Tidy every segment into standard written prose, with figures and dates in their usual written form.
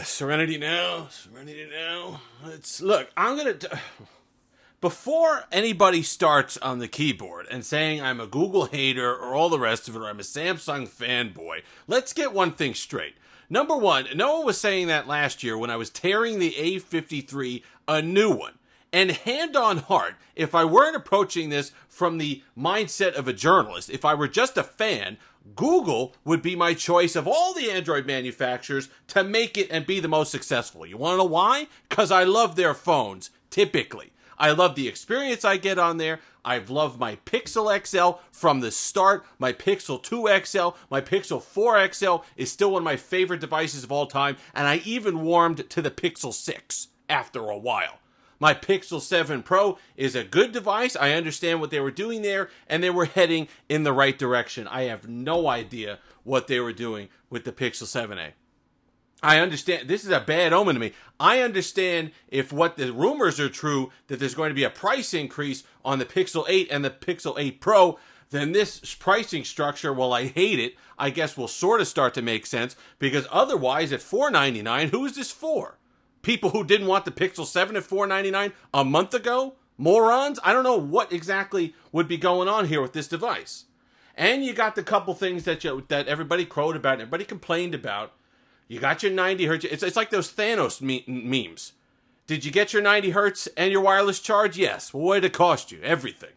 Serenity now. Serenity now. Look, before anybody starts on the keyboard and saying I'm a Google hater or all the rest of it, or I'm a Samsung fanboy, let's get one thing straight. Number one, no one was saying that last year when I was tearing the A53 a new one. And hand on heart, if I weren't approaching this from the mindset of a journalist, if I were just a fan, Google would be my choice of all the Android manufacturers to make it and be the most successful. You want to know why? Because I love their phones, typically. I love the experience I get on there. I've loved my Pixel XL from the start. My Pixel 2 XL, my Pixel 4 XL is still one of my favorite devices of all time. And I even warmed to the Pixel 6 after a while. My Pixel 7 Pro is a good device. I understand what they were doing there, and they were heading in the right direction. I have no idea what they were doing with the Pixel 7a. I understand. This is a bad omen to me. I understand if what the rumors are true, that there's going to be a price increase on the Pixel 8 and the Pixel 8 Pro, then this pricing structure, while I hate it, I guess will sort of start to make sense, because otherwise at $499, who is this for? People who didn't want the Pixel 7 at $499 a month ago? Morons? I don't know what exactly would be going on here with this device. And you got the couple things that everybody crowed about, everybody complained about. You got your 90 hertz. It's like those Thanos memes. Did you get your 90 hertz and your wireless charge? Yes. Well, what did it cost you? Everything.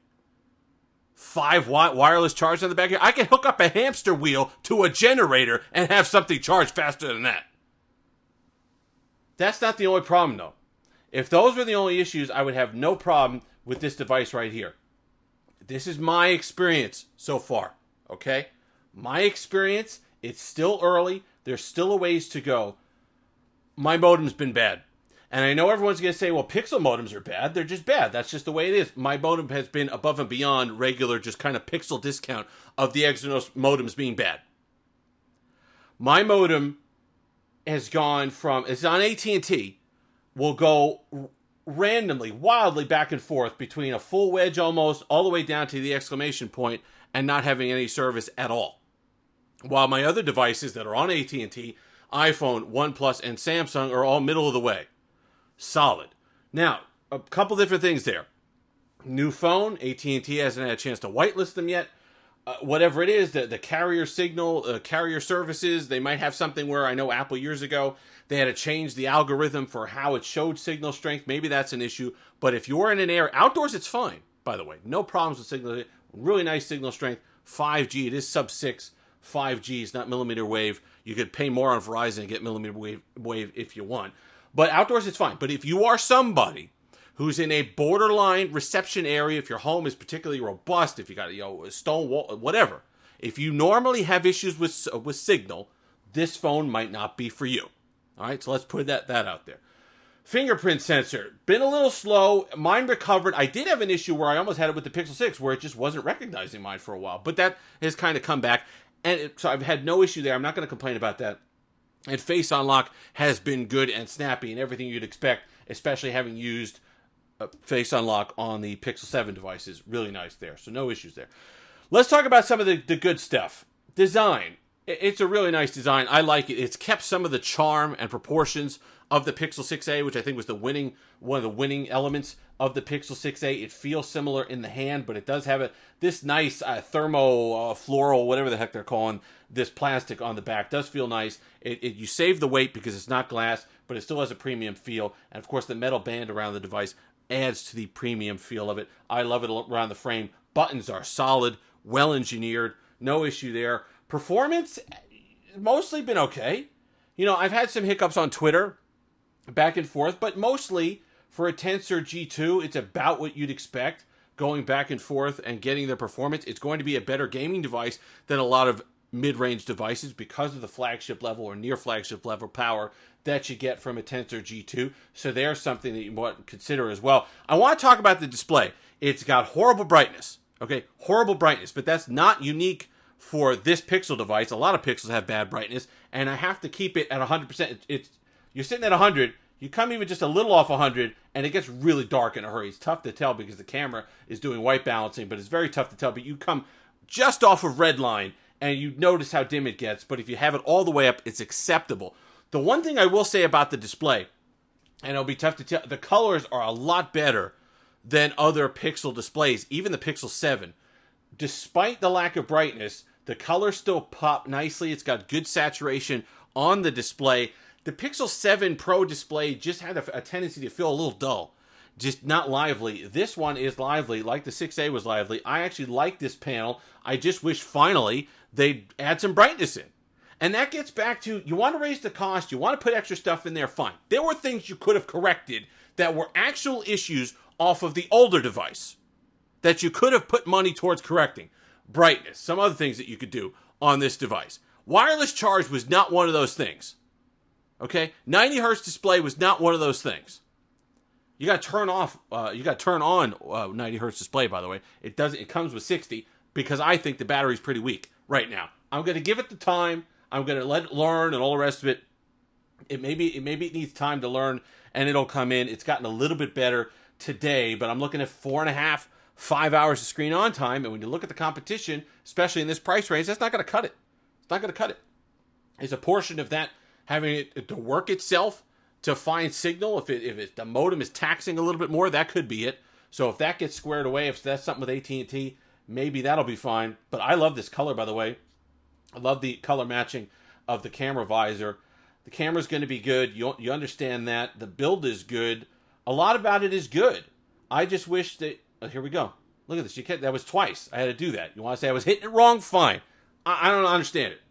5-watt wireless charge on the back here. I can hook up a hamster wheel to a generator and have something charge faster than that. That's not the only problem, though. If those were the only issues, I would have no problem with this device right here. This is my experience so far, okay? My experience, it's still early. There's still a ways to go. My modem's been bad. And I know everyone's going to say, well, Pixel modems are bad. They're just bad. That's just the way it is. My modem has been above and beyond regular, just kind of pixel discount of the Exynos modems being bad. My modem has gone from, it's on AT&T, will go randomly, wildly back and forth between a full wedge almost, all the way down to the exclamation point, and not having any service at all. While my other devices that are on AT&T, iPhone, OnePlus, and Samsung are all middle of the way. Solid. Now, a couple different things there. New phone, AT&T hasn't had a chance to whitelist them yet. Whatever it is, the carrier signal, carrier services, they might have something where I know Apple years ago, they had to change the algorithm for how it showed signal strength. Maybe that's an issue. But if you're in an area, outdoors it's fine, by the way. No problems with signal. Really nice signal strength. 5G, it is sub-6. 5G is not millimeter wave. You could pay more on Verizon and get millimeter wave if you want. But outdoors it's fine. But if you are somebody who's in a borderline reception area, if your home is particularly robust, if you got a stone wall, whatever, if you normally have issues with signal, this phone might not be for you. All right, so let's put that out there. Fingerprint sensor, been a little slow. Mine recovered. I did have an issue where I almost had it with the Pixel 6, where it just wasn't recognizing mine for a while. But that has kind of come back. And so I've had no issue there. I'm not going to complain about that. And Face Unlock has been good and snappy and everything you'd expect, especially having used Face Unlock on the Pixel 7 devices. Really nice there. So no issues there. Let's talk about some of the good stuff. Design. It's a really nice design. I like it. It's kept some of the charm and proportions of the Pixel 6a, which I think was one of the winning elements of the Pixel 6a. It feels similar in the hand, but it does have this nice thermo floral, whatever the heck they're calling this plastic on the back. Does feel nice. You save the weight because it's not glass, but it still has a premium feel. And of course, the metal band around the device adds to the premium feel of it. I love it around the frame. Buttons are solid, well engineered, no issue there. Performance, mostly been okay. I've had some hiccups on Twitter, back and forth, but mostly for a Tensor G2, it's about what you'd expect, going back and forth and getting the performance. It's going to be a better gaming device than a lot of mid-range devices because of the flagship level or near flagship level power that you get from a Tensor G2. So there's something that you want to consider as well. I want to talk about the display. It's got horrible brightness. Okay, horrible brightness, but that's not unique for this Pixel device. A lot of Pixels have bad brightness, and I have to keep it at 100%. You're sitting at 100, you come even just a little off 100, and it gets really dark in a hurry. It's tough to tell because the camera is doing white balancing, but it's very tough to tell. But you come just off of red line, and you notice how dim it gets. But if you have it all the way up, it's acceptable. The one thing I will say about the display, and it'll be tough to tell, the colors are a lot better than other Pixel displays, even the Pixel 7. Despite the lack of brightness, the colors still pop nicely. It's got good saturation on the display. The Pixel 7 Pro display just had a tendency to feel a little dull, just not lively. This one is lively, like the 6A was lively. I actually like this panel. I just wish finally they'd add some brightness in. And that gets back to, you want to raise the cost, you want to put extra stuff in there, fine. There were things you could have corrected that were actual issues off of the older device that you could have put money towards correcting. Brightness, some other things that you could do on this device. Wireless charge was not one of those things. Okay? 90 hertz display was not one of those things. You got to turn on 90 hertz display, by the way. It comes with 60 because I think the battery's pretty weak right now. I'm going to give it the time. I'm going to let it learn and all the rest of it. Maybe it needs time to learn and it'll come in. It's gotten a little bit better today, but I'm looking at 4.5, 5 hours of screen on time. And when you look at the competition, especially in this price range, that's not going to cut it. It's not going to cut it. It's a portion of that having it to work itself to find signal. If the modem is taxing a little bit more, that could be it. So if that gets squared away, if that's something with AT&T, maybe that'll be fine. But I love this color, by the way. I love the color matching of the camera visor. The camera's going to be good. You understand that. The build is good. A lot about it is good. I just wish that... Oh, here we go. Look at this. That was twice. I had to do that. You want to say I was hitting it wrong? Fine. I don't understand it.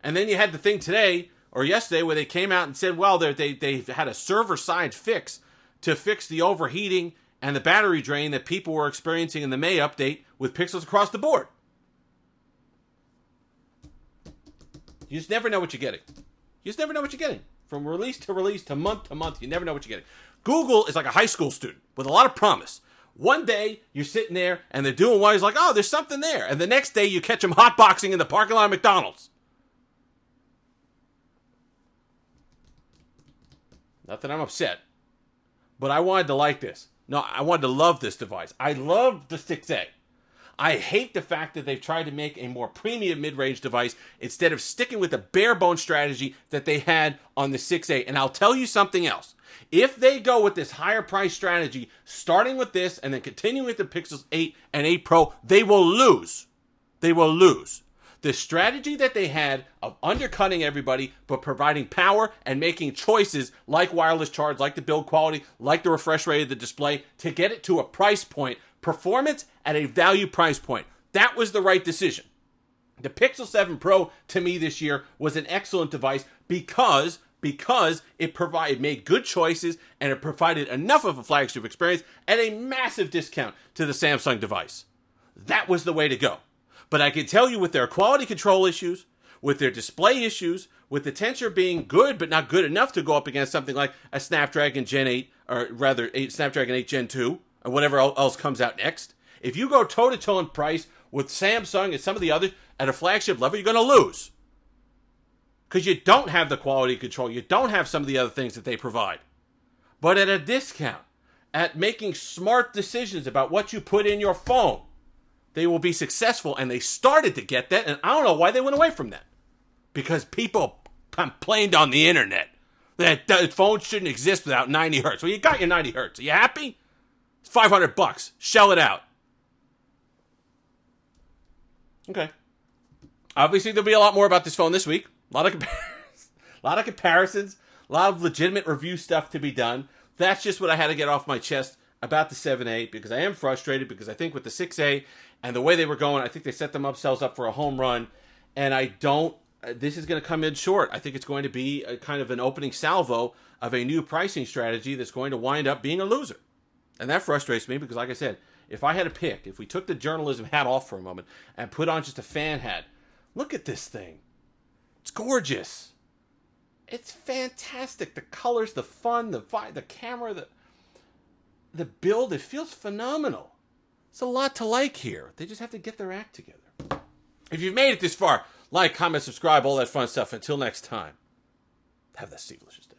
And then you had the thing today or yesterday where they came out and said, well, they had a server-side fix to fix the overheating and the battery drain that people were experiencing in the May update with Pixels across the board. You just never know what you're getting. You just never know what you're getting. From release, to month, you never know what you're getting. Google is like a high school student with a lot of promise. One day, you're sitting there, and they're doing what he's like, oh, there's something there. And the next day, you catch them hotboxing in the parking lot of McDonald's. Not that I'm upset, but I wanted to like this. No, I wanted to love this device. I love the 6A. I hate the fact that they've tried to make a more premium mid-range device instead of sticking with the bare-bone strategy that they had on the 6A. And I'll tell you something else. If they go with this higher price strategy, starting with this and then continuing with the Pixels 8 and 8 Pro, they will lose. They will lose. The strategy that they had of undercutting everybody, but providing power and making choices like wireless charge, like the build quality, like the refresh rate of the display, to get it to a price point, performance at a value price point. That was the right decision. The Pixel 7 Pro, to me this year, was an excellent device because it made good choices and it provided enough of a flagship experience at a massive discount to the Samsung device. That was the way to go. But I can tell you with their quality control issues, with their display issues, with the tensor being good but not good enough to go up against something like a Snapdragon Gen 8, or rather Snapdragon 8 Gen 2, or whatever else comes out next. If you go toe-to-toe in price with Samsung and some of the others at a flagship level, you're going to lose. Because you don't have the quality control. You don't have some of the other things that they provide. But at a discount, at making smart decisions about what you put in your phone, they will be successful. And they started to get that. And I don't know why they went away from that. Because people complained on the internet that the phone shouldn't exist without 90 hertz. Well, you got your 90 hertz. Are you happy? It's $500. Shell it out. Okay. Obviously, there'll be a lot more about this phone this week. A lot of comparisons, a lot of legitimate review stuff to be done. That's just what I had to get off my chest about the 7A, because I am frustrated, because I think with the 6A and the way they were going, I think they set themselves up for a home run, and this is going to come in short. I think it's going to be a kind of an opening salvo of a new pricing strategy that's going to wind up being a loser. And that frustrates me, because like I said, if I had to pick, if we took the journalism hat off for a moment and put on just a fan hat, look at this thing. It's gorgeous. It's fantastic. The colors, the fun, the camera, the build, it feels phenomenal. It's a lot to like here. They just have to get their act together. If you've made it this far, like, comment, subscribe, all that fun stuff. Until next time, have the seamless day.